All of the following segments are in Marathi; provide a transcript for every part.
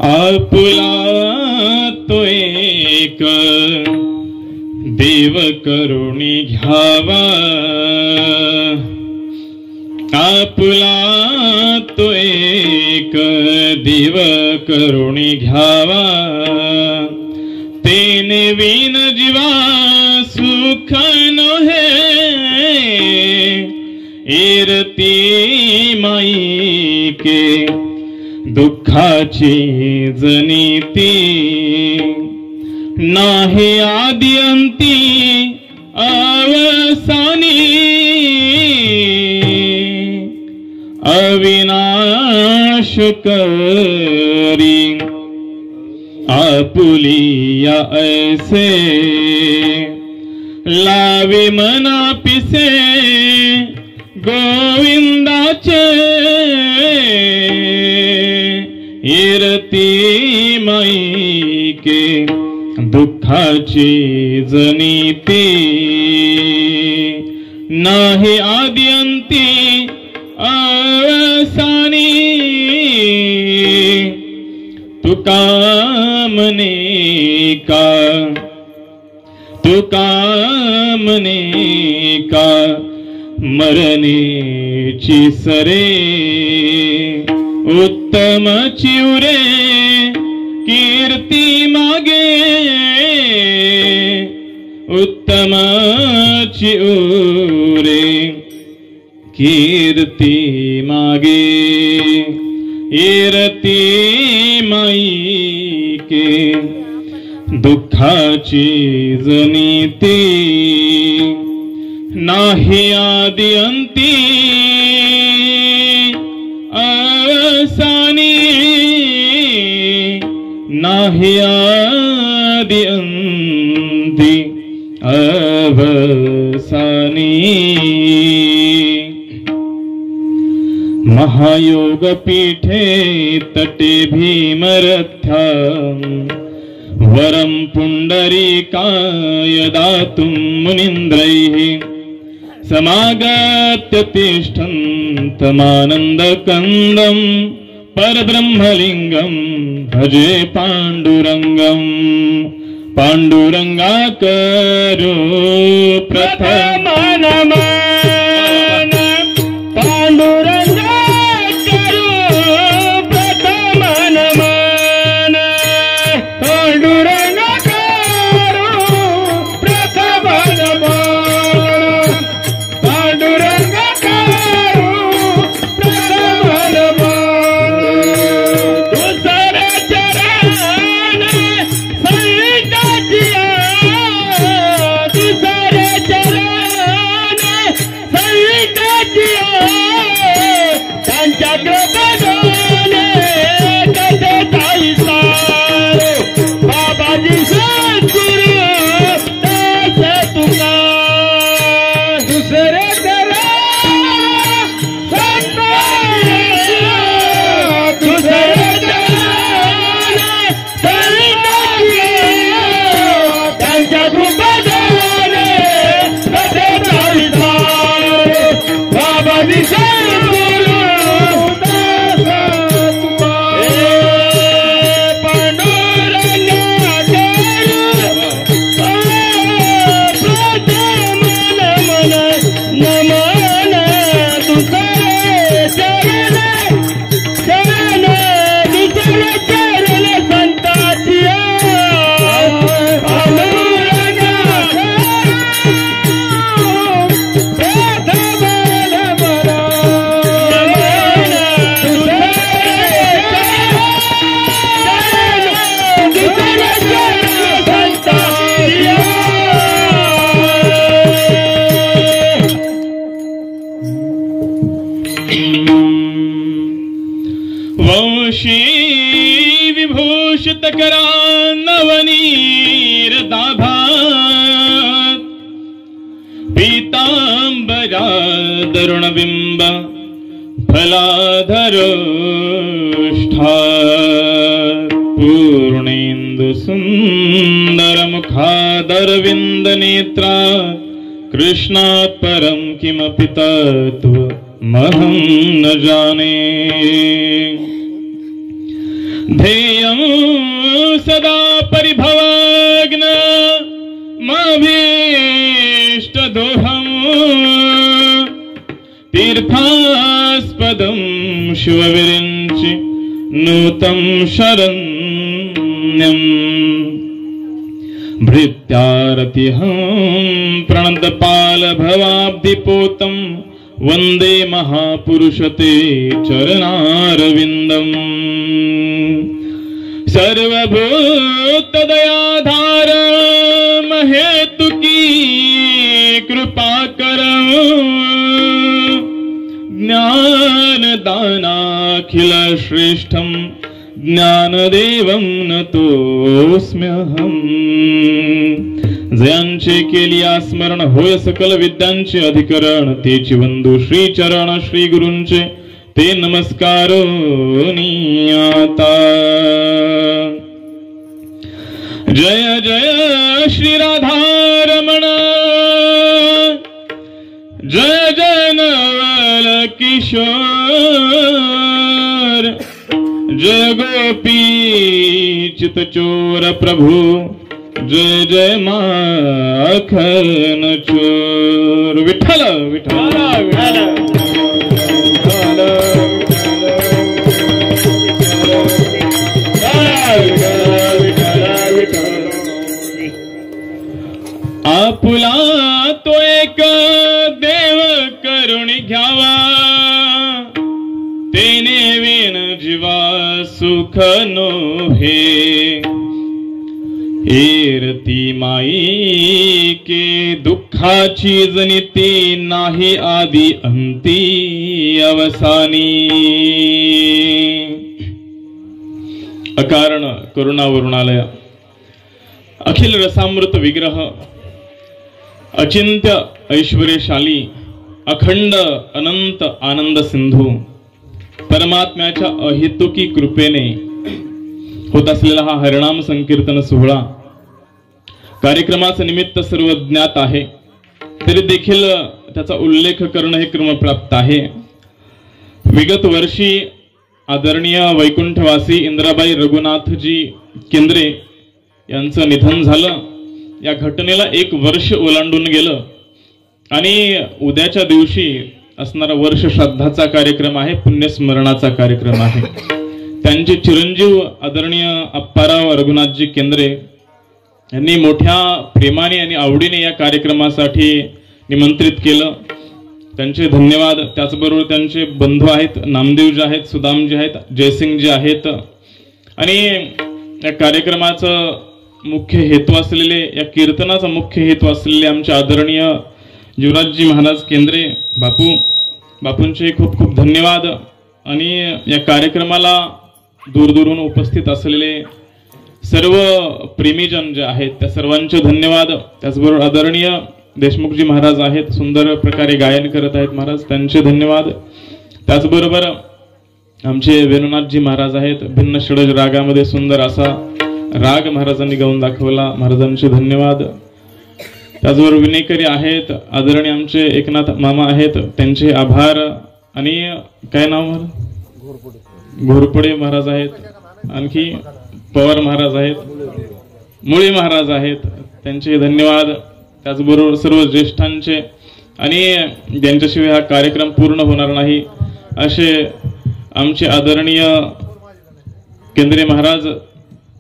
आपुला तो एक देव करुणी घ्यावा, आपुला तो एक देव करुणी घ्यावा, तेने विन जीवा सुख नोहे, एरती माई के दुःखाची जनिती, नाही आदि अंती अवसानी, अविनाश करी आपुलिया ऐसे, लावे मना पिसे गोविंदाचे, इरती माई के दुःखाची जनिती, नाही आदि अंती अवसानी, तुका मने का मरणेची सरे, उत्तम चिवरे कीर्ती मागे, उत्तम चिवरे कीर्ती मागे, इरती माई के दुःखाची जनिती, नाही आदि अंती अवसानी, नाही आदि अंती अवसानी। महायोग पीठे तटे भीमरथा, वरं पुंडरीकाय दातुं मुनीन्द्रैः, समागत्य तिष्ठन्तमानन्दकन्दं परब्रह्मलिङ्गं भजे पाण्डुरङ्गं, पाण्डुरङ्गाकरो प्रथम नमः, तरुणबिंब फलाधरोष्ठा पूर्णेन्दु सुंदर मुखादरविंद नेत्रा कृष्णात् परं किमपि तत्त्वमहं न जाने। ध्येयं सदा परिभवाग्न माभीष्टदोहम् तीर्थास्पदं शिवविरिञ्चि नूतं शरण्यम् भृत्यारतिहं प्रणतपालभवाब्धिपोतं वन्दे महापुरुषते चरणारविन्दम् सर्वभूतदयाधार महेतुकी कृपाकरं ज्ञानदानाखिल श्रेष्ठं ज्ञानदेवं नतोऽस्म्यहम् जयांचे केलिया स्मरण होय सकल विद्यांचे अधिकरण तेची वंदू श्री चरण श्री गुरूंचे ते नमस्कारो नियाता जय जय श्री राधारमण जय जय नवल किशोर जय गोपी चितचोर प्रभु जय जय माखन चोर विठ्ठल विठ्ठल विठ्ठल आपुला तो एक देव करुणी घ्यावा तेने विण जीवा सुख नोहे हेरती माई के दुःखाची जनिती नाही आदि अंती अवसानी अकारण करुणा वरुणालय अखिल रसामृत विग्रह अचिंत्य ऐश्वर्यशाली अखंड अनंत आनंद सिंधू परमात्म्याच्या अहेतुकी कृपेने होत असलेला हा हरिनाम संकीर्तन सोहळा कार्यक्रमाचं निमित्त सर्व ज्ञात आहे तरी देखील त्याचा उल्लेख करणं हे क्रमप्राप्त आहे। विगत वर्षी आदरणीय वैकुंठवासी इंद्राबाई रघुनाथजी केंद्रे यांचं निधन झालं। या घटनेला 1 वर्ष ओलांडून गेलं आणि उद्याच्या दिवशी असणारा वर्ष श्राद्धाचा कार्यक्रम आहे, पुण्यस्मरणाचा कार्यक्रम आहे। त्यांचे चिरंजीव आदरणीय अप्पाराव रघुनाथजी केंद्रे यांनी मोठ्या प्रेमाने आणि आवडीने या कार्यक्रमासाठी निमंत्रित केलं, त्यांचे धन्यवाद। त्याचबरोबर त्यांचे बंधू आहेत, नामदेवजी आहेत, सुदामजी आहेत, जयसिंगजी आहेत आणि या कार्यक्रमाचं मुख्य हेतू असलेले या कीर्तनाचा मुख्य हेतू असलेले आमचे आदरणीय युवराजजी महाराज केंद्रे बापूंचे खूप खूप धन्यवाद। आणि या कार्यक्रमाला दूरदूरून उपस्थित असलेले सर्व प्रेमीजन जे आहेत त्या सर्वांचे धन्यवाद। त्याचबरोबर आदरणीय देशमुखजी महाराज आहेत, सुंदर प्रकारे गायन करत आहेत महाराज, त्यांचे धन्यवाद। त्याचबरोबर आमचे वेणुनाथजी महाराज आहेत, भिन्न षडज रागामध्ये सुंदर असा राग महाराजांनी गाऊन दाखवला, महाराजांचे धन्यवाद। त्याचबरोबर विनेकरी आहेत, आदरणीय आमचे एकनाथ मामा आहेत, त्यांचे आभार। आणि काय नाव घोरपडे महाराज आहेत, आणखी पवार महाराज आहेत, मुळी महाराज आहेत, त्यांचे धन्यवाद। त्याचबरोबर सर्व ज्येष्ठांचे आणि ज्यांच्याशिवाय हा कार्यक्रम पूर्ण होणार नाही असे आमचे आदरणीय केंद्रे महाराज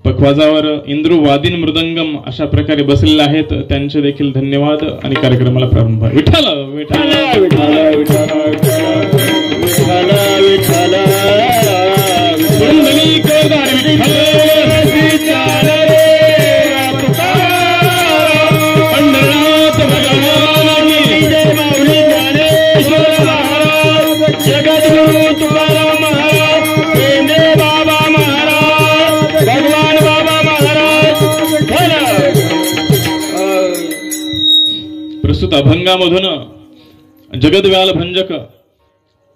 पखवाजावर इंद्रू वादीन मृदंगम अशा प्रकारे बसलेले आहेत, त्यांचे देखील धन्यवाद। आणि कार्यक्रमाला प्रारंभ। विठ्ठल विठ्ठल विठ्ठल विठ्ठल विठ्ठल प्रस्तुत अभंगामधून जगद्व्याल भंजक,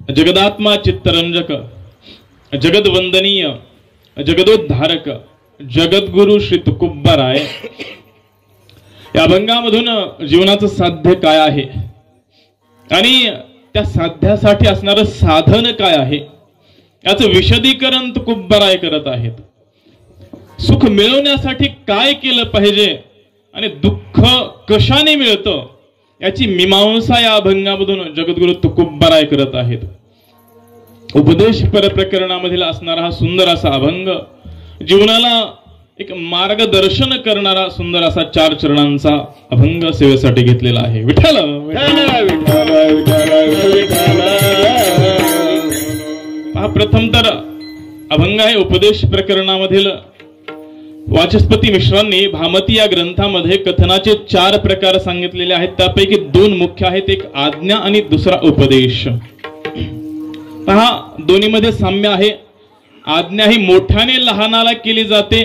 जगदात्मा चित्तरंजक, जगदवंदनीय, जगदोद्धारक, जगद्गुरु श्री तुकोबाराय या अभंगामधून जीवनाचं साध्य काय आहे आणि त्या साध्यासाठी असणारं साधन काय आहे याचं विशदीकरण तुकोबराय करत आहेत. सुख मिळवण्यासाठी काय केलं पाहिजे आणि दुःख कशाने मिळतं याची मीमांसा या अभंगामधून जगद्गुरु तुकोबराय करत आहेत. उपदेश पर प्रकरणामधील असणारा हा सुंदर असा अभंग जीवनाला एक मार्गदर्शन करणारा सुंदर असा 4 चरणांचा अभंग सेवेसाठी घेतलेला आहे. विठ्ठल हा प्रथम तर अभंग आहे उपदेश प्रकरणामधील. वाचस्पती मिश्रांनी भामती या ग्रंथामध्ये कथनाचे 4 प्रकार सांगितलेले आहेत. त्यापैकी 2 मुख्य आहेत, एक आज्ञा आणि दुसरा उपदेश. पहा दोन्हीमध्ये साम्य आहे. आज्ञा ही मोठ्याने लहानाला केली जाते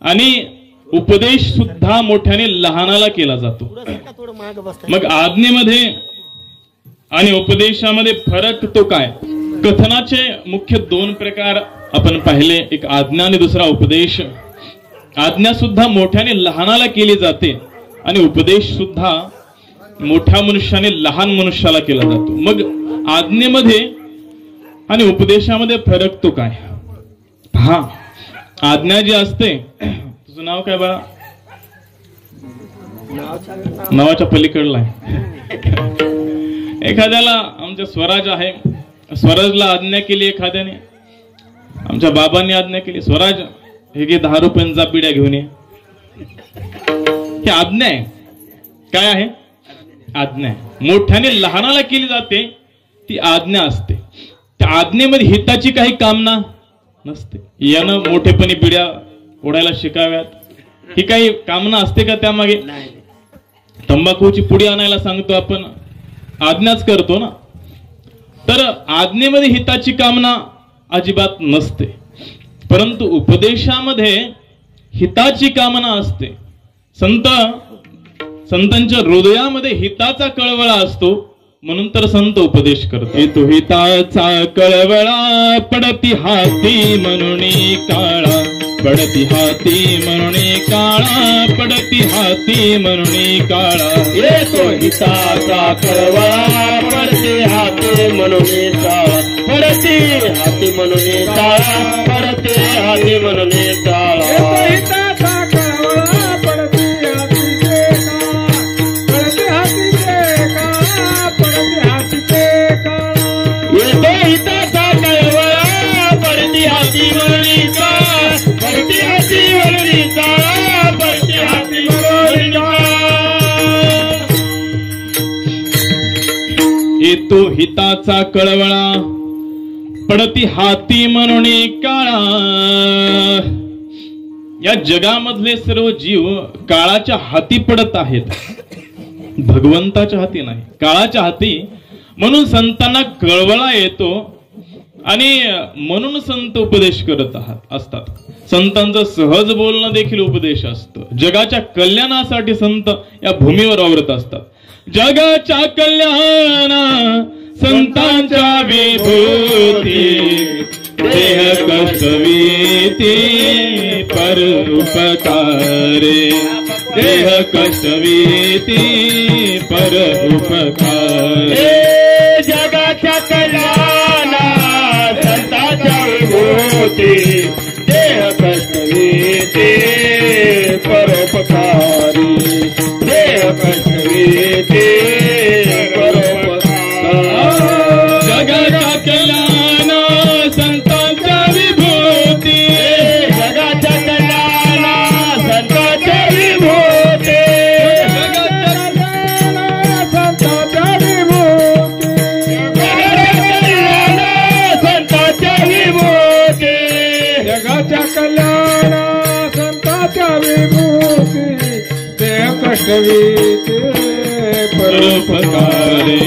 आणि उपदेश सुद्धा मोठ्याने लहानाला केला जातो. मग आज्ञेमध्ये आणि उपदेशामध्ये फरक तो काय? कथनाचे मुख्य 2 प्रकार आपण पाहिले, एक आज्ञा आणि दुसरा उपदेश. आज्ञा सुद्धा मोठ्याने लहानाला केली जाते आणि उपदेश सुद्धा मोठ्या मनुष्याने लहान मनुष्याला केला जातो. मग आज्ञेमध्ये आणि उपदेशामध्ये फरक तो काय? पहा आज्ञा जी असते, तुझं नाव काय बाळा? नावाच्या पलीकडला आहे. एखाद्याला आमच्या स्वराज आहे, स्वराजला आज्ञा केली एखाद्याने, आमच्या बाबांनी आज्ञा केली, स्वराज हे घे 10 रुपयांचा पिढ्या घेऊन ये. ही आज्ञा आहे. काय आहे? आज्ञा आहे. मोठ्याने लहानाला केली जाते ती आज्ञा असते. त्या आज्ञेमध्ये हिताची काही कामना नसते. यानं मोठेपणी पिढ्या ओढायला शिकाव्यात ही काही कामना असते का त्यामागे? तंबाखूची पुडी आणायला सांगतो आपण, आज्ञाच करतो ना. तर आज्ञेमध्ये हिताची कामना अजिबात नसते, परंतु उपदेशामध्ये हिताची कामना असते. संतांच्या हृदयामध्ये हिताचा कळवळा असतो, म्हणून तर संत उपदेश करतो. तो हिताचा कळवळा पडती हाती म्हणून काळा, पडती हाती म्हणून काळा, पडती हाती म्हणून काळा. येतो हिताचा कळवळा पडते हाती म्हणून काळा, पडते हाती म्हणून काळा, पडते हाती म्हणून काळा. येतो हिताचा कळवळा पडते हाती म्हणून काळा, पडते हाती म्हणून काळा, पडते हाती म्हणून काळा. येतो हिताचा कळवळा पडती हाती म्हणून काळा. या जगामधले सर्व जीव काळाच्या हाती पडत आहेत, भगवंताच्या हाती नाही, काळाच्या हाती. म्हणून संतांना कळवळा येतो आणि म्हणून संत उपदेश करत असतात. संतांचं सहज बोलणं देखील उपदेश असतं. जगाच्या कल्याणासाठी संत या भूमीवर आवरत असतात. जगाच्या कल्याणा संतांच्या विभूती, देह कष्टवीती परोपकारे, देह कष्टवीती परोपकारे. जगाच्या कल्याणा संतांच्या विभूती, देह कष्टवीती परोपकारी, देह कष्टवीती परोपकारी. जगाच्या कल्याणा संतांच्या विभूती, जगाच्या कल्याणा संतांच्या विभूती, संतांच्या विभूती, संतांच्या विभूती, जगाच्या कल्याणा संतांच्या विभूती, देह कष्टवीती परोपकारे,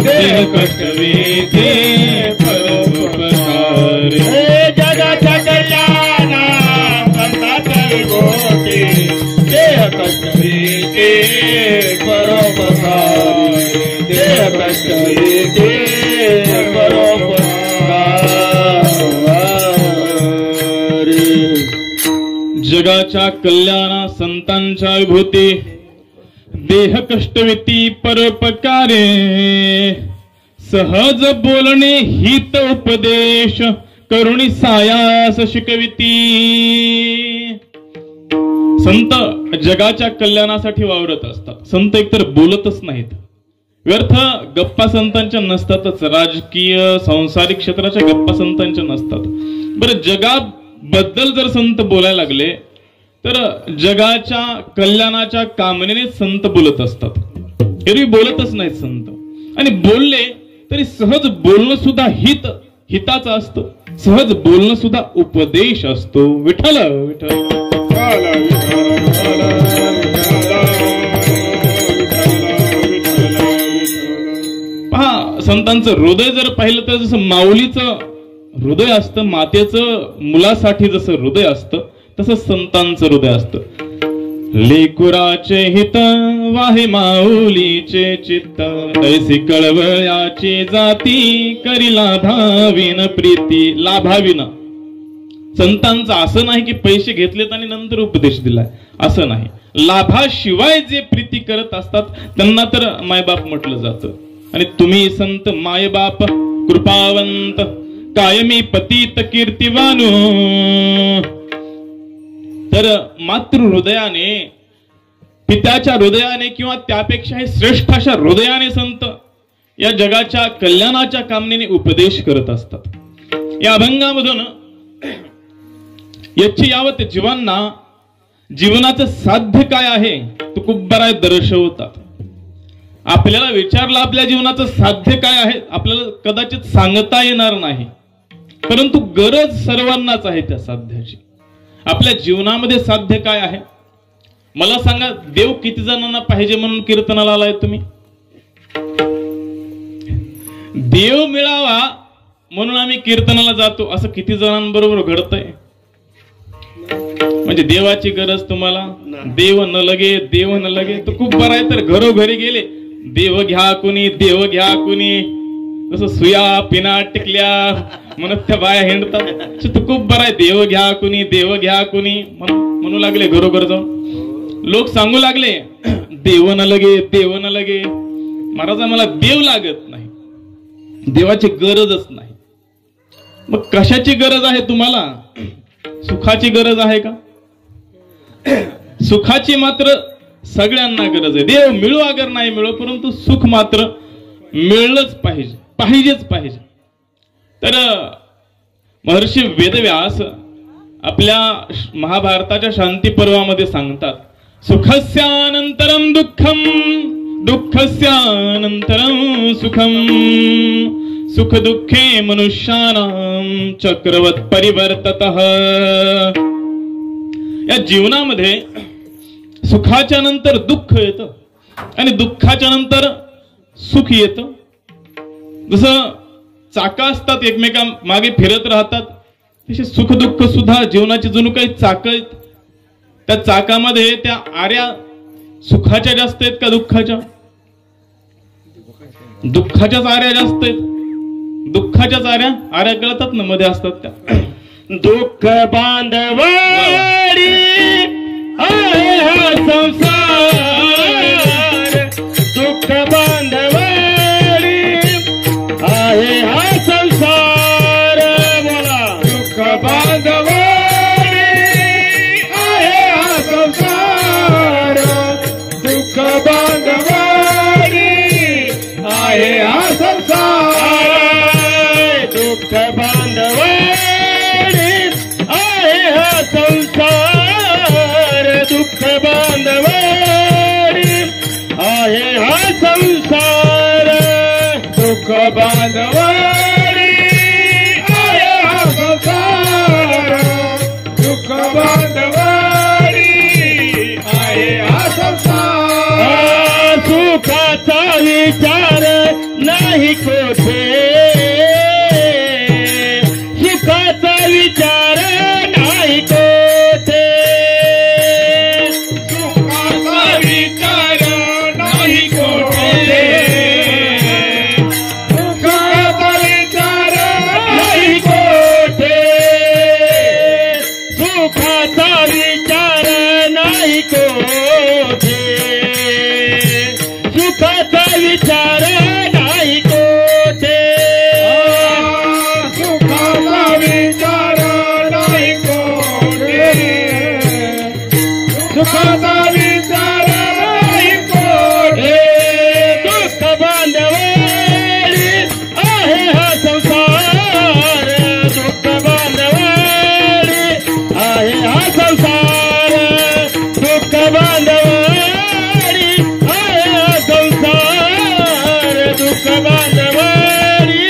देह कष्टवीती परोपकारे. जगाच्या कल्याणा संतांच्या विभूती, देह कष्टवीती परोपकारी, देह कष्टवीती परोपकारी. जगाच्या कल्याणा संतांच्या विभूती, देह कष्टविती परोपकारे. सहज बोलणे हित उपदेश, करुणी सायास शिकविती. संत जगाच्या कल्याणासाठी वावरत असतात. संत एकतर बोलतच नाहीत. व्यर्थ गप्पा संतांच्या नसतातच. राजकीय सांसारिक क्षेत्राच्या गप्पा संतांच्या नसतात. बरं, जगाबद्दल जर संत बोलायला लागले तर जगाच्या कल्याणाच्या कामनेने संत बोलत असतात. एरवी बोलतच नाहीत संत. आणि बोलले तरी सहज बोलणं सुद्धा हिताचं असतं. सहज बोलणं सुद्धा उपदेश असतो. विठ्ठल विठ्ठल. पहा, संतांचं हृदय जर पाहिलं तर जसं माऊलीचं हृदय असतं, मातेचं मुलासाठी जसं हृदय असतं तसं संतांचं हृदय असतं. लेकुराचे हित वाहे माऊलीचे चित्त, ऐसी कळवळ्याची जाती करी लाभाविन प्रीती. लाभाविन. संतांचं असं नाही की पैसे घेतलेत आणि नंतर उपदेश दिलाय, असं नाही. लाभाशिवाय जे प्रीती करत असतात त्यांना तर मायबाप म्हटलं जातं. आणि तुम्ही संत मायबाप कृपावंत, कायमी पतित कीर्तिवान. तर मातृ हृदयाने, पित्याच्या हृदयाने किंवा त्यापेक्षाही श्रेष्ठ अशा हृदयाने संत या जगाच्या कल्याणाच्या कामनेने उपदेश करत असतात. या अभंगामधून याची यावत जीवांना जीवनाचं साध्य काय आहे तुकोबाराय दर्शवतात. आपल्याला विचारलं आपल्या जीवनाचं साध्य काय आहे, आपल्याला कदाचित सांगता येणार नाही, परंतु गरज सर्वांनाच आहे त्या साध्याची. आपल्या जीवनामध्ये साध्य काय आहे मला सांगा. देव किती जणांना पाहिजे म्हणून कीर्तनाला आलाय तुम्ही? देव मिळावा म्हणून आम्ही कीर्तनाला जातो असं किती जणांबरोबर घडतंय? म्हणजे देवाची गरज तुम्हाला? देव न लगे, देव न लगे. तर खूप बरं आहे. तर घरोघरी गेले, देव घ्या कुणी, देव घ्या कुणी. जसं सुया पिना टिकल्या म्हणत त्या बाया हिंडतात. तर खूप बरं आहे. देव घ्या कुणी, देव घ्या कुणी म्हणू लागले घरोघर जाऊन. लोक सांगू लागले देव न लगे, देव न लगे. महाराज मला देव लागत नाही, देवाची गरजच नाही. मग कशाची गरज आहे तुम्हाला? सुखाची गरज आहे का? सुखाची मात्र सगळ्यांना गरज आहे. देव मिळो अगर नाही मिळो, परंतु सुख मात्र मिळलंच पाहिजे, पाहिजेच पाहिजे. तर महर्षी वेदव्यास आपल्या महाभारताच्या शांती पर्वामध्ये सांगतात, सुखस्यानंतरम दुःखम, दुःखस्यानंतरम सुखम, सुख दुःखे मनुष्यानां चक्रवत परिवर्ततः. या जीवनामध्ये सुखाच्या नंतर दुःख येतं आणि दुःखाच्या नंतर सुख येतं. जसं चाका असतात एकमेका मागे फिरत राहतात, तसे सुख दुःख सुद्धा जीवनाची जणू काही चाकं आहेत. त्या चाकामध्ये त्या आऱ्या सुखाच्या जास्त आहेत का दुःखाच्या? दुःखाच्याच आऱ्या जास्त आहेत. दुःखाच्याच आऱ्या कळतात ना मध्ये असतात त्या. दुःख बांधवाडी आहे हा संसार, दुःख बांधवाडी आहे हा संसार. बोला. दुःख बांधवाडी आहे हा संसार, दुःख बांधवाडी आहे हा संसार, दुःख बांधवाडी आहे हा संसार, दुःख बांधवाडी आहे हा संसार, दुःख बांधवाडी आहे हा संसार, दुःख बांधवाडी आहे हा संसार. सुखाचा विचार नाही कोठे, सुखाचा विचार नाही कोठे, सुखाचा विचार नाही कोठे, सुखाचा विचार नाही कोठे, सुखाचा विचार नाही कोठे, सुखाचा विचार नाही कोठे, सुखाचा विचार सुखाचा विचार नाही कोठे दुःख बांधवाडी आहे हा संसार दुःख बांधवाडी आहे हा संसार दुःख बांधवाडी आहे हा संसार दुःख बांधवाडी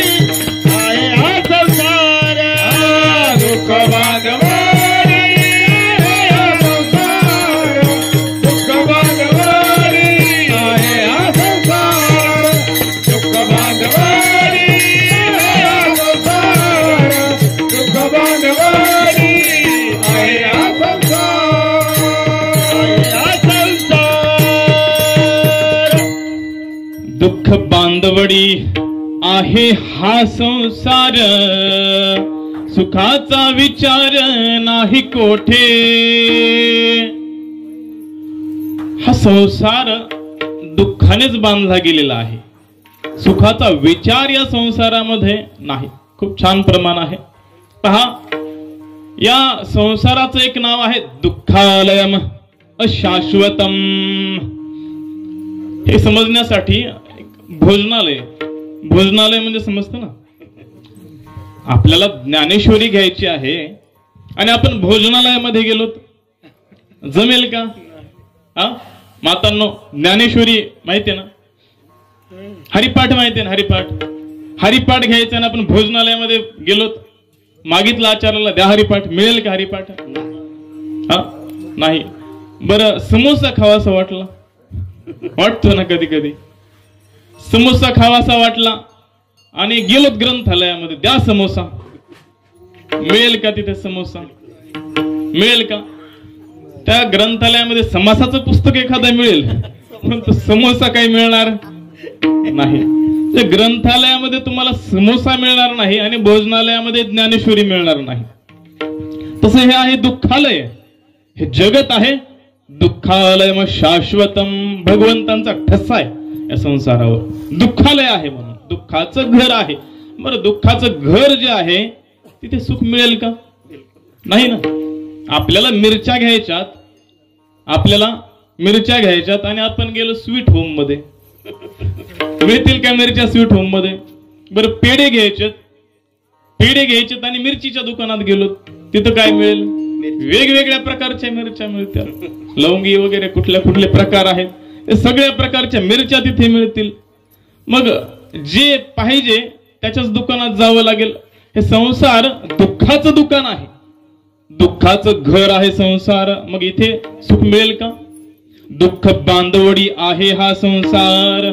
आहे हा संसार दुःख बांधवाडी आहे हा संसार दुःख बांधवाडी आहे हा संसार दुःख बांधवाडी आहे हा संसार दुःख बांधवाडी आहे हा संसार दुःख बांधवडी आहे हा संसार सुखाचा विचार नाही कोठे हा संसार दुःखानेच बांधला गेलेला आहे सुखाचा विचार या संसारामध्ये नाही खूप छान प्रमाण आहे पहा या संसाराचं एक नाव आहे दुःखालयम अशाश्वतम हे समजण्यासाठी भोजनालय भोजनालय म्हणजे समजतं ना आपल्याला ज्ञानेश्वरी घ्यायची आहे आणि आपण भोजनालयामध्ये गेलो जमेल का हा मातांनो ज्ञानेश्वरी माहितीये ना हरिपाठ माहितीये ना हरिपाठ घ्यायचा आणि आपण भोजनालयामध्ये गेलो मागितलं आचार्याला द्या हरिपाठ मिळेल का हरिपाठ हा नाही बरं समोसा खावासा वाटला वाटतो ना कधी कधी समोसा खावासा वाटला आणि गेलोत ग्रंथालयामध्ये द्या समोसा मिळेल का तिथे समोसा मिळेल का त्या ग्रंथालयामध्ये समासाचं पुस्तक एखादं मिळेल परंतु समोसा काही मिळणार नाही त्या ग्रंथालयामध्ये तुम्हाला समोसा मिळणार नाही आणि भोजनालयामध्ये ज्ञानेश्वरी मिळणार नाही तसं हे आहे दुःखालय हे जगत आहे दुःखालय मग शाश्वतम भगवंतांचा ठसा आहे या संसारावर दुःखालय आहे म्हणून दुःखाचं घर आहे बरं दुःखाचं घर जे आहे तिथे सुख मिळेल का नाही ना आपल्याला मिरच्या घ्यायच्यात आणि आपण गेलो स्वीट होम मध्ये मिळतील का मिरच्या स्वीट होम मध्ये बरं पेढे घ्यायचेत आणि मिरचीच्या दुकानात गेलो तिथं काय मिळेल वेगवेगळ्या प्रकारच्या मिरच्या मिळतात लवंगी वगैरे कुठले प्रकार आहेत ते सगळ्या प्रकारच्या मिरच्या तिथे मिळतील मग जे पाहिजे त्याच्याच दुकानात जावं लागेल हे संसार दुःखाचं दुकान आहे दुःखाचं घर आहे संसार मग इथे सुख मिळेल का दुःख बांधवडी आहे हा संसार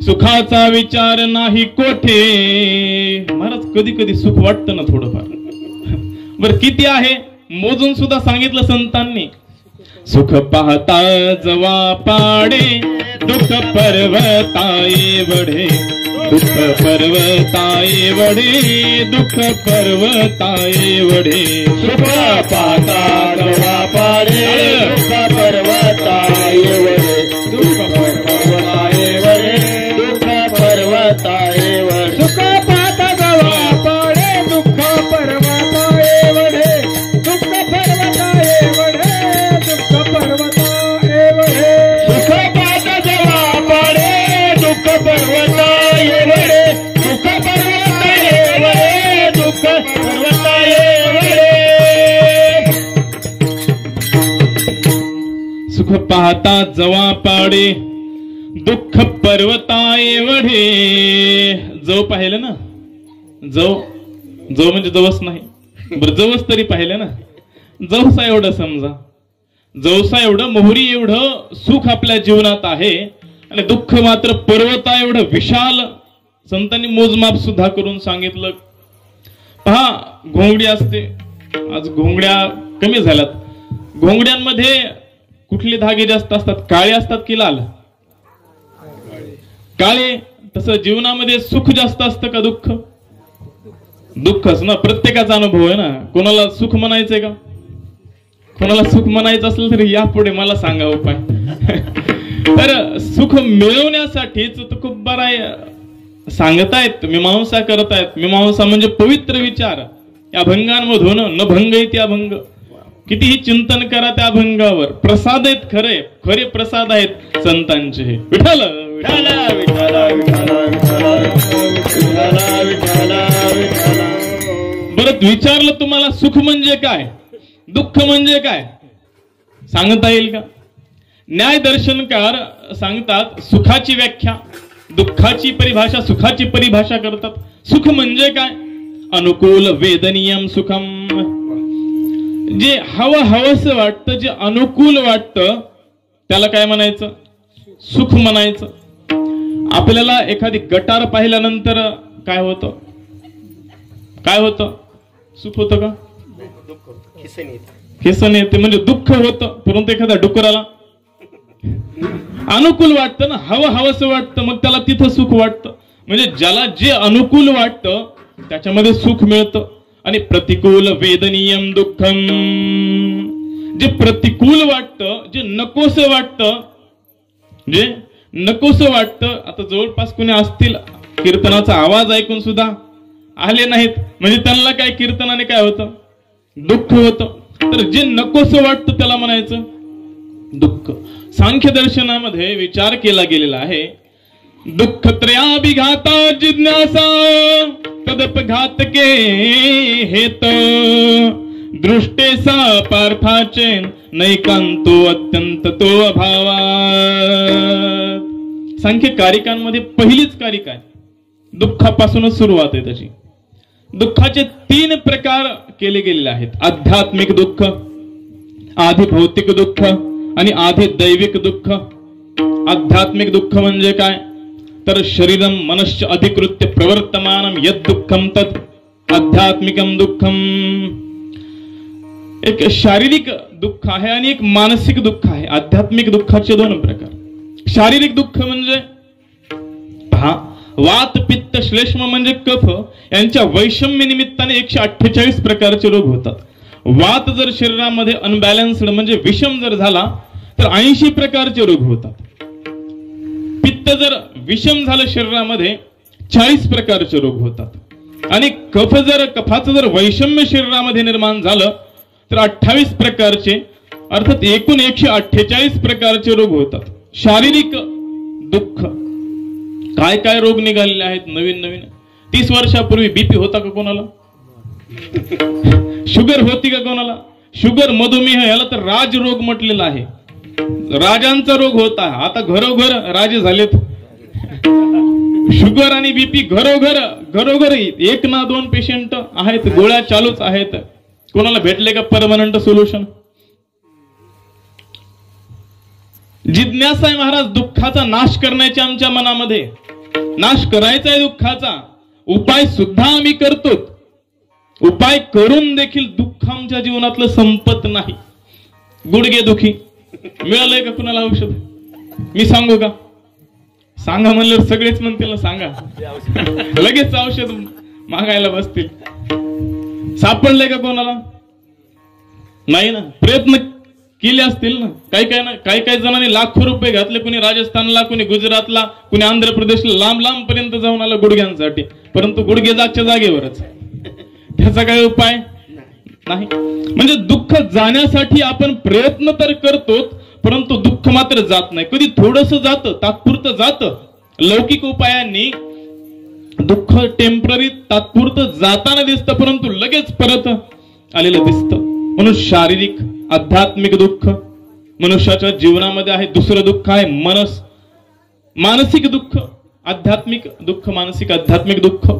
सुखाचा विचार नाही कोठे महाराज कधी कधी सुख वाटतं ना थोडंफार बरं किती आहे मोजून सुद्धा सांगितलं संतांनी सुख पाहता जवा पाडे दुःख पर्वताये वढे दुःख पर्वताये वढे दुःख पर्वताये वढे सुख पाहता जवा पाडे दुःख पर्वताये वढे दुःख पर्वताये वढे दुःख पर्वताये वढे सुख पाहता जवा पाडे दुःख पर्वताये वढे दुःख पर्वताये वढे दुःख पर्वताये वढे सुख पाहता जवा पाडे दुःख पर्वताये वढे दुःख पर्वताये वढे दुःख पर्वताये वढे सुख पाहता जवा पाडे दुःख पर्वताये वढे जव पाहिलं ना जव म्हणजे जवस नाही बरं जवस तरी पाहिलं ना जवसा एवढं समजा जवसा एवढं मोहरी एवढं सुख आपल्या जीवनात आहे आणि दुःख मात्र पर्वता एवढं विशाल संतांनी मोजमाप सुद्धा करून सांगितलं पहा घोंगडी असते आज घोंगड्या कमी झाल्यात घोंगड्यांमध्ये कुठले धागे जास्त असतात काळे असतात की लाल काळे तसं जीवनामध्ये सुख जास्त असतं का दुःख दुःखच ना प्रत्येकाचा अनुभव आहे ना कोणाला सुख म्हणायचंय का कोणाला सुख म्हणायचं असलं तरी यापुढे मला सांगा उपाय तर सुख मिळवण्यासाठीच तर खूप बरा सांगतायत मीमांसा करतायत मीमांसा म्हणजे पवित्र विचार या भंगांमधून न भंग इति अभंग कितीही चिंतन करा त्या अभंगावर. प्रसाद आहेत खरे, खरे प्रसाद आहेत संतांचे हे. विठ्ठल विठ्ठल विठ्ठल विठ्ठल विठ्ठल विठ्ठल विठ्ठल. बरं विचारलं तुम्हाला सुख म्हणजे काय, दुःख म्हणजे काय सांगता येईल का? न्याय दर्शनकार सांगतात सुखाची व्याख्या, दुःखाची परिभाषा, सुखाची परिभाषा करतात. सुख म्हणजे काय? अनुकूल वेदनीयम सुखम. जे हवस वाटतं, जे अनुकूल वाटतं त्याला काय म्हणायचं? सुख म्हणायचं. आपल्याला एखादी गटार पाहिल्यानंतर काय होतं? काय होतं? सुख होतं का? खेसन येते म्हणजे दुःख होतं. परंतु एखाद्या डुकराला अनुकूल वाटतं ना, हवस वाटतं, मग त्याला तिथं सुख वाटतं. म्हणजे ज्याला जे अनुकूल वाटतं त्याच्यामध्ये सुख मिळतं. आणि प्रतिकूल वेदनीयम दुःखम. जे प्रतिकूल वाटतं, जे नकोस वाटतं, जे नकोस वाटतं. आता जवळपास कोणी असतील कीर्तनाचा आवाज ऐकून सुद्धा आले नाहीत, म्हणजे त्यांना काय कीर्तनाने काय होतं? दुःख होतं. तर जे नकोस वाटतं त्याला म्हणायचं दुःख. सांख्य दर्शनामध्ये विचार केला गेलेला आहे, दुःख त्रयाभिघाता जिज्ञासा तदपघातके हेत दृष्टेसा पार्थाचे नैकांतो अत्यंत तो अभावा. सांख्य कारिकांमध्ये पहिलीच कारिका आहे, दुःखापासूनच सुरुवात आहे त्याची. दुःखाचे 3 प्रकार केले गेलेले आहेत. आध्यात्मिक दुःख, आधी भौतिक दुःख आणि आधी दैविक दुःख. आध्यात्मिक दुःख म्हणजे काय? तर शरीरम मनश्च अधिकृत्य प्रवर्तमानम यद दुःखम तद आध्यात्मिकम दुःखम. एक शारीरिक दुःख आहे आणि एक मानसिक दुःख आहे. आध्यात्मिक दुःखाचे 2 प्रकार. शारीरिक दुःख म्हणजे पहा, वात पित्त श्लेष्म म्हणजे कफ यांच्या वैषम्य निमित्ताने 148 प्रकारचे रोग होतात. वात जर शरीरामध्ये अनबॅलन्स्ड म्हणजे विषम जर झाला तर 80 प्रकारचे रोग होतात. पित्त जर विषम झालं शरीरामध्ये 40 प्रकारचे रोग होतात. आणि कफाचं जर वैषम्य शरीरामध्ये निर्माण झालं तर 28 प्रकारचे, अर्थात एकूण 148 प्रकारचे रोग होतात. शारीरिक दुःख काय काय रोग निघालेले आहेत नवीन नवीन. 30 वर्षापूर्वी बीपी होता का कोणाला? शुगर होती का कोणाला? शुगर, मधुमेह याला तर राजरोग म्हटलेला आहे. राजांचा रोग होता. आता घरोघर राजे झालेत. शुगर आणि बीपी घरोघर 1 ना 2 पेशंट आहेत, गोळ्या चालूच आहेत. कोणाला भेटले का परमनंट सोल्युशन? जिज्ञासा आहे महाराज दुःखाचा नाश करण्याची. आमच्या मनामध्ये नाश करायचा आहे दुःखाचा. उपाय सुद्धा आम्ही करतो. उपाय करून देखील दुःख आमच्या जीवनातलं संपत नाही. गुडघे दुखी मिळालंय का कुणाला औषध? मी सांगू का? सांगा म्हणल्यावर सगळेच म्हणतील ना सांगा. लगेच औषध मागायला बसतील. सापडलंय का कोणाला? नाही ना. प्रयत्न केले असतील ना. काही जणांनी लाखो रुपये घातले. कुणी राजस्थानला, कुणी गुजरातला, कुणी आंध्र प्रदेशला, लांब पर्यंत जाऊन आला गुडघ्यांसाठी. परंतु गुडघे जागच्या जागेवरच. त्याचा काय उपाय नाही. म्हणजे दुःख जाण्यासाठी आपण प्रयत्न तर करतो, परंतु दुःख मात्र जात नाही. कधी थोडस जातं, तात्पुरतं जातं. लौकिक उपायांनी दुःख टेम्पररी तात्पुरतं जाताना दिसतं, परंतु लगेच परत आलेलं दिसतं. म्हणून शारीरिक आध्यात्मिक दुःख मनुष्याच्या जीवनामध्ये आहे. दुसरं दुःख आहे मानसिक दुःख. आध्यात्मिक दुःख, मानसिक आध्यात्मिक दुःख.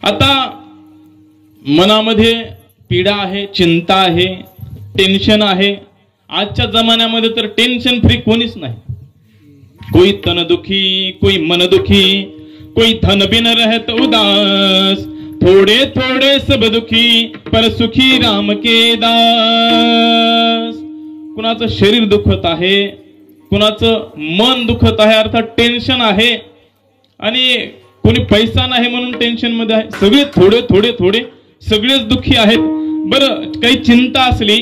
आता मनामध्ये पीडा आहे, चिंता आहे, टेन्शन आहे. आजच्या जमान्यामध्ये तर टेन्शन फ्री कोणीच नाही. कोई तन दुखी, कोई मन दुखी, कोई धन बिन रहत उदास, थोड़े थोड़े सब दुखी पर सुखी राम के दास. कुणाचं शरीर दुखत आहे, कुणाचं मन दुखत आहे, अर्थात टेन्शन आहे. आणि कोणी पैसा नाही म्हणून टेन्शन मध्ये आहे. सगळे थोडे थोडे थोडे सगळेच दुःखी आहेत. बरं, काही चिंता असली,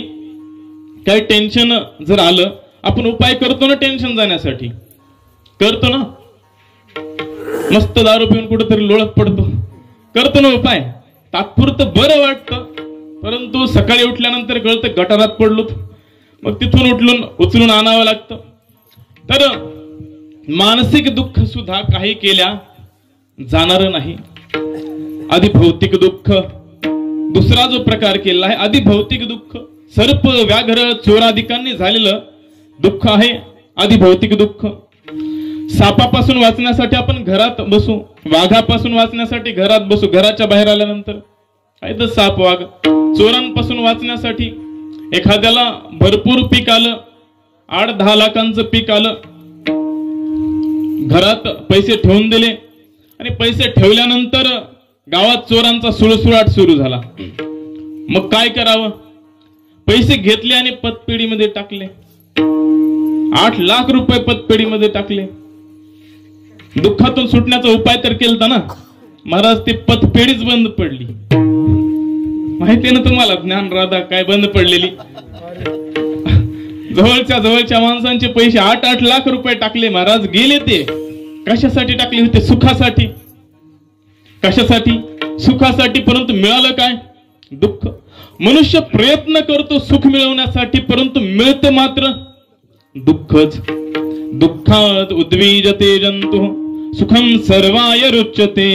काही टेन्शन जर आलं, आपण उपाय करतो ना टेन्शन जाण्यासाठी. करतो ना. मस्त दारू पिऊन कुठेतरी लोळत पडतो, करतो ना उपाय. तात्पुरतं बरं वाटतं, परंतु सकाळी उठल्यानंतर कळतं गटारात पडलो, मग तिथून उचलून आणावं लागतं. तर मानसिक दुःख सुद्धा काही केल्या जाणार नाही. आधी भौतिक दुःख, दुसरा जो प्रकार केला आहे आधी भौतिक दुःख, सर्प व्याघ्र चोराधिकांनी झालेलं दुःख आहे आधी भौतिक दुःख. सापापासून वाचण्यासाठी आपण घरात बसू, वाघापासून वाचण्यासाठी घरात बसू, घराच्या बाहेर आल्यानंतर काय तर साप वाघ. चोरांपासून वाचण्यासाठी एखाद्याला भरपूर पीक आलं, 8-10 लाखांचं पीक आलं, घरात पैसे ठेवून दिले आणि पैसे ठेवल्यानंतर गावात चोरांचा सुळसुळाट सुरू झाला. मग काय करावं? पैसे घेतले आणि पतपेढीमध्ये टाकले. 8 लाख रुपये पतपेढीमध्ये टाकले. दुःखातून सुटण्याचा उपाय तर केलता ना महाराज, ती पतपेढीच बंद पडली. माहिती ना तुम्हाला ज्ञान राधा काय बंद पडलेली. जवळच्या माणसांचे पैसे 8-8 लाख रुपये टाकले महाराज, गेले. ते कशासाठी टाकले होते? सुखासाठी. कशासाठी? सुखासाठी. परंतु मिळालं काय? दुःख. मनुष्य प्रयत्न करतो सुख मिळवण्यासाठी, परंतु मिळतं मात्र दुःखच. दुःखात उद्विजते जंतु सुखम सर्वाय रुच्यते.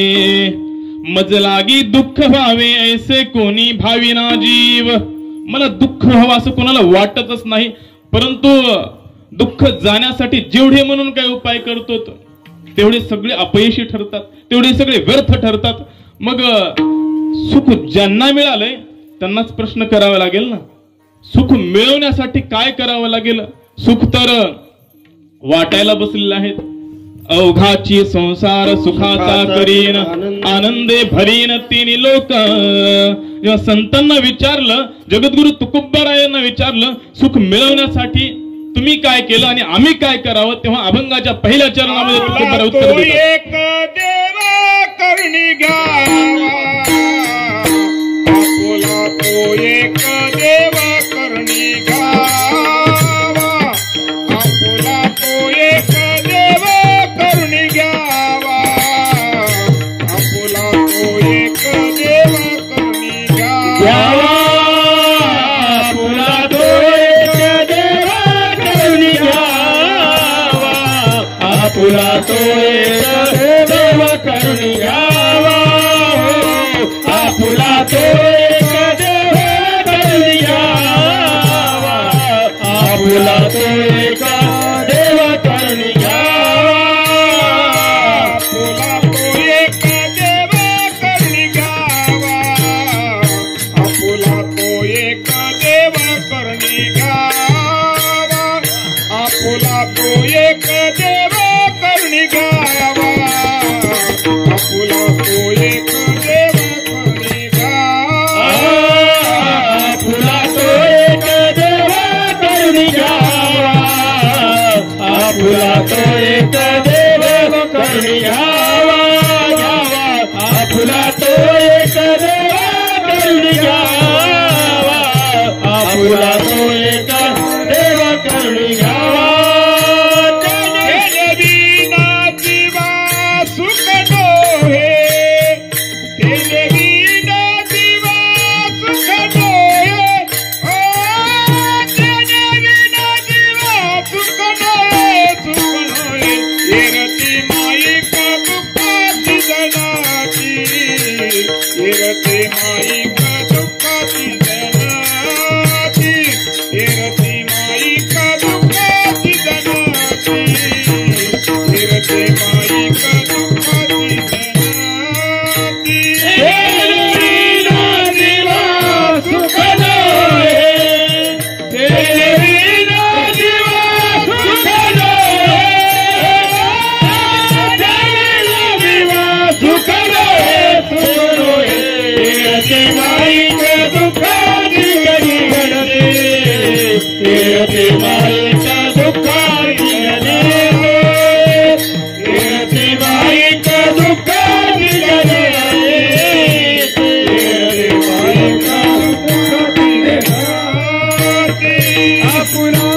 मज लागी दुःख व्हावे ऐसे कोणी भाविना जीव. मला दुःख व्हावं असं कोणाला वाटतच नाही, परंतु दुःख जाण्यासाठी जेवढे म्हणून काय उपाय करतो तेवढे सगळे अपयशी ठरतात, तेवढे सगळे व्यर्थ ठरतात. मग सुख ज्यांना मिळालंय त्यांनाच प्रश्न करावा लागेल ना, सुख मिळवण्यासाठी काय करावं लागेल? सुख तर वाटायला बसलेले आहेत. अवघाची संसार सुखाचा करीन, आनंदे भरीन तिन्ही लोक. जेव्हा संतांना विचारलं, जगद्गुरु तुकोबारायांना विचारलं सुख मिळवण्यासाठी तुम्ही काय केलं आणि आम्ही काय करावं, तेव्हा अभंगाच्या पहिल्या चरणामध्ये तुकोबारा उत्तर देतात. एक देवा करणी घ्यावा, आपुला तो एक देवा करणी घ्यावा, आपुला तो एक देवा करणी घ्यावा, आपुला तो एक देवा करणी घ्यावा, आपुला तो एक देवा करणी घ्यावा, आपुला तो एक देवा करणी घ्यावा, आपुला तो एक देवा करणी घ्यावा, आपुला तो एक देवा करणी घ्यावा, आपुला तो एक देवा करणी घ्यावा, आपुला तो एक देवा करणी घ्यावा, आपुला तो एक देवा करणी घ्यावा, आपुला तो एक देवा करणी घ्यावा, आपुला तो एक देवा करणी घ्यावा, आपुला तो एक देवा करणी घ्यावा, आपुला तो एक देवा करणी घ्यावा, आपुला तो एक देवा करणी घ्यावा. तेने बिना जीवा सुख नोहे, तेने बिना जीवा सुख नोहे, ओ तेने बिना जीवा सुख नोहे, सुख नोहे. येरती माईका दुःखाची जनाची, येरती माईका दुःखाची जनाची, येरती माईका दुःखाची जनाची, येरती माईका दुःखाची जनाची. तेने बिना जीवा सुख नोहे, तेने बिना जीवा सुख नोहे, तेने बिना सुख नोहे, सुख नोहे. येरती माईका दुःखाची गणगणते, येरती माईका दुःखाची गणगणते, येरती माईका दुःखाची गणगणते, येरती माईका दुःखाची गणगणते. आपुला